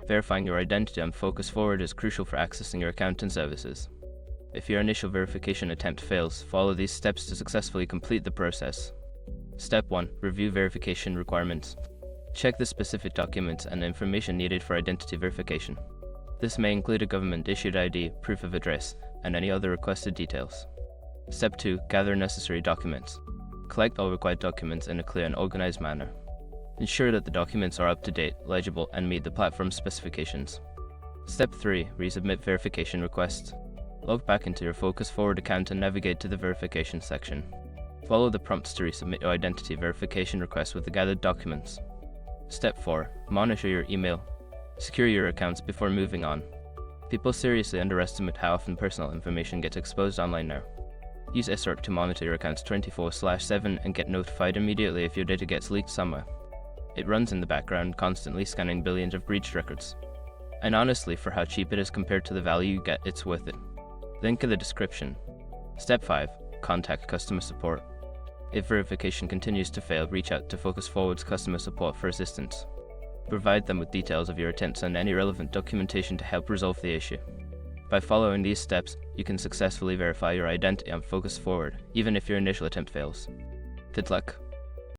Verifying your identity on Focus Forward is crucial for accessing your account and services. If your initial verification attempt fails, follow these steps to successfully complete the process. Step 1. Review verification requirements. Check the specific documents and information needed for identity verification. This may include a government-issued ID, proof of address, and any other requested details. Step 2. Gather necessary documents. Collect all required documents in a clear and organized manner. Ensure that the documents are up-to-date, legible, and meet the platform's specifications. Step 3. Resubmit verification requests. Log back into your Focus Forward account and navigate to the verification section. Follow the prompts to resubmit your identity verification request with the gathered documents. Step 4. Monitor your email. Secure your accounts before moving on. People seriously underestimate how often personal information gets exposed online now. Use SRC to monitor your accounts 24/7 and get notified immediately if your data gets leaked somewhere. It runs in the background, constantly scanning billions of breached records. And honestly, for how cheap it is compared to the value you get, it's worth it. Link in the description. Step 5. Contact customer support. If verification continues to fail, reach out to Focus Forward's customer support for assistance. Provide them with details of your attempts and any relevant documentation to help resolve the issue. By following these steps, you can successfully verify your identity on Focus Forward, even if your initial attempt fails. Good luck.